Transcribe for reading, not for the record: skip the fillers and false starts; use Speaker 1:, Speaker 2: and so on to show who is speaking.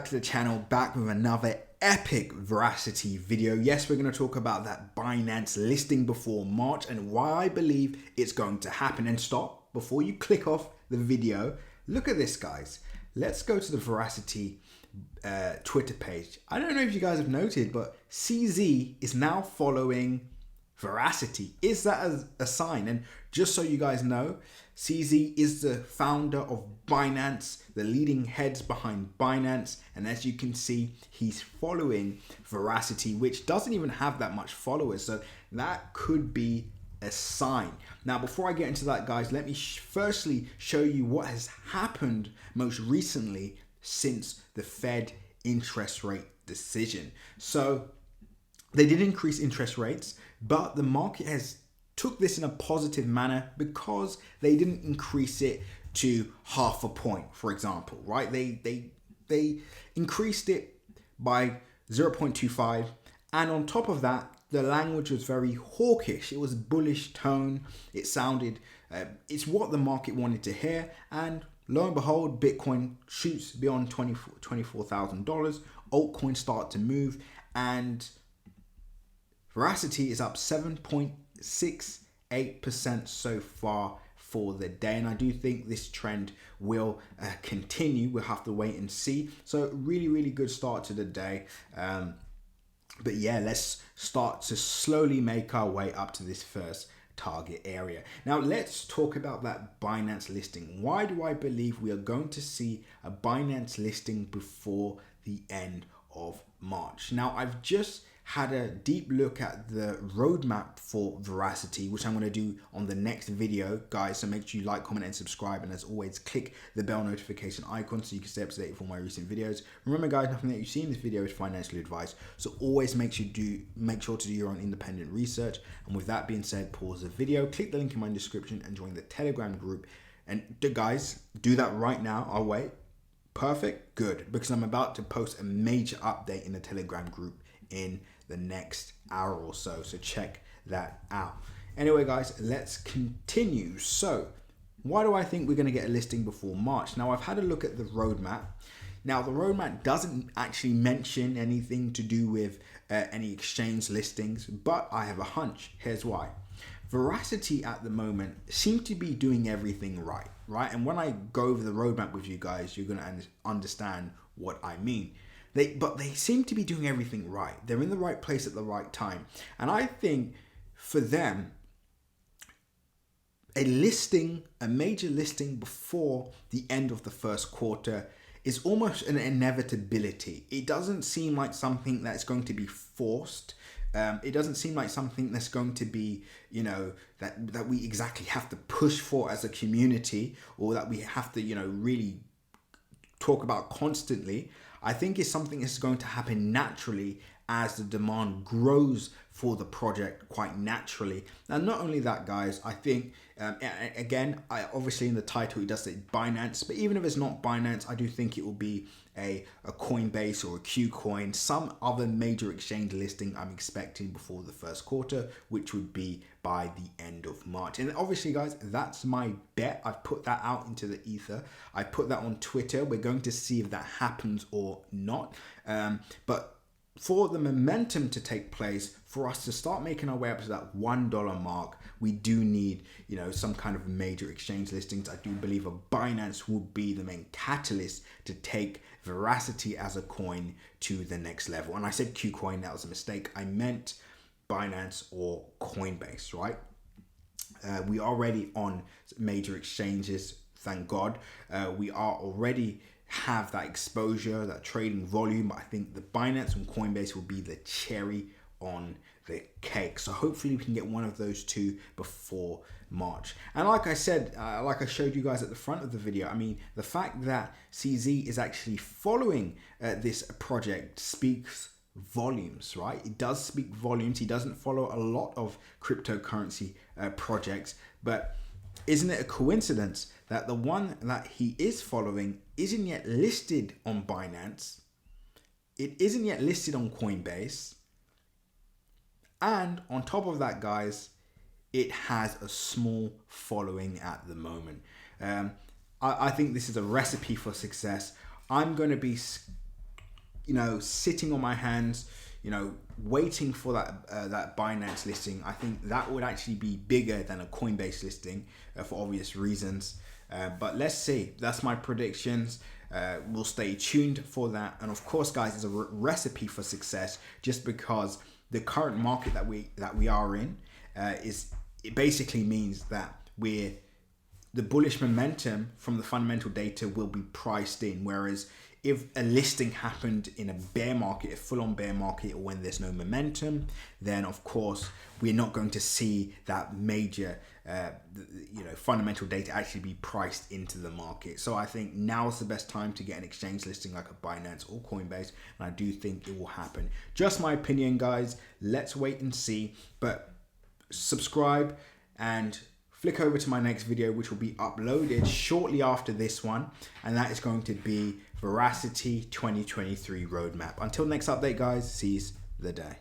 Speaker 1: To the channel, back with another epic Verasity video. Yes, we're going to talk about that Binance listing before March and why I believe it's going to happen. And stop, before you click off the video, look at this, guys. Let's go to the Verasity Twitter page. I don't know if you guys have noted, but CZ is now following Verasity. Is that a sign? And just so you guys know, CZ is the founder of Binance, the leading heads behind Binance, and as you can see, he's following Verasity, which doesn't even have that much followers, so that could be a sign. Now, before I get into that, guys, let me firstly show you what has happened most recently since the Fed interest rate decision. So they did increase interest rates, but the market has took this in a positive manner because they didn't increase it to half a point, for example, right? They increased it by 0.25, and on top of that, the language was very hawkish. It was bullish tone. It sounded, it's what the market wanted to hear, and lo and behold, Bitcoin shoots beyond $24,000. Altcoins start to move, and Verasity is up 7.68% so far for the day, and I do think this trend will continue. We'll have to wait and see. So really good start to the day. But yeah, let's start to slowly make our way up to this first target area. Now let's talk about that Binance listing. Why do I believe we are going to see a Binance listing before the end of March? Now, I've just had a deep look at the roadmap for Verasity, which I'm going to do on the next video, guys. So make sure you like, comment, and subscribe. And as always, click the bell notification icon so you can stay up to date with all my recent videos. Remember, guys, nothing that you see in this video is financial advice. So always make sure to do your own independent research. And with that being said, pause the video, click the link in my description, and join the Telegram group. And guys, do that right now. I'll wait. Perfect. Good. Because I'm about to post a major update in the Telegram group in the next hour or so, so check that out. Anyway, guys, let's continue. So why do I think we're going to get a listing before March? Now, I've had a look at the roadmap. Now, the roadmap doesn't actually mention anything to do with any exchange listings, but I have a hunch. Here's why. Verasity at the moment seem to be doing everything right? And when I go over the roadmap with you guys, you're going to understand what I mean. But they seem to be doing everything right. They're in the right place at the right time. And I think for them, a major listing before the end of the first quarter is almost an inevitability. It doesn't seem like something that's going to be forced. It doesn't seem like something that's going to be, that we exactly have to push for as a community, or that we have to, really talk about constantly. I think it's something that's going to happen naturally as the demand grows for the project quite naturally. Now, not only that, guys, I think, again, obviously in the title it does say Binance, but even if it's not Binance, I do think it will be a Coinbase or a KuCoin, some other major exchange listing I'm expecting before the first quarter, which would be by the end of March. And obviously, guys, that's my bet. I've put that out into the ether. I put that on Twitter. We're going to see if that happens or not. But for the momentum to take place, for us to start making our way up to that $1 mark, we do need, some kind of major exchange listings. I do believe a Binance will be the main catalyst to take Verasity as a coin to the next level. And I said KuCoin, that was a mistake. I meant Binance or Coinbase, right? We are already on major exchanges, thank God. We are already have that exposure, that trading volume, but I think the Binance and Coinbase will be the cherry on the cake. So hopefully we can get one of those two before March. And like I said, like I showed you guys at the front of the video, I mean, the fact that CZ is actually following this project speaks volumes, right? It does speak volumes. He doesn't follow a lot of cryptocurrency projects, but isn't it a coincidence that the one that he is following isn't yet listed on Binance? It isn't yet listed on Coinbase. And on top of that, guys, it has a small following at the moment. I think this is a recipe for success. I'm going to be sitting on my hands, waiting for that Binance listing. I think that would actually be bigger than a Coinbase listing for obvious reasons. But let's see. That's my predictions. We'll stay tuned for that. And of course, guys, it's a recipe for success, just because the current market that we are in it basically means that the bullish momentum from the fundamental data will be priced in. Whereas if a listing happened in a bear market, a full-on bear market, or when there's no momentum, then of course we're not going to see that major fundamental data actually be priced into the market. So I think now is the best time to get an exchange listing like a Binance or Coinbase, and I do think it will happen. Just my opinion, guys. Let's wait and see. But subscribe and flick over to my next video, which will be uploaded shortly after this one, and that is going to be Verasity 2023 roadmap. Until next update, guys, seize the day.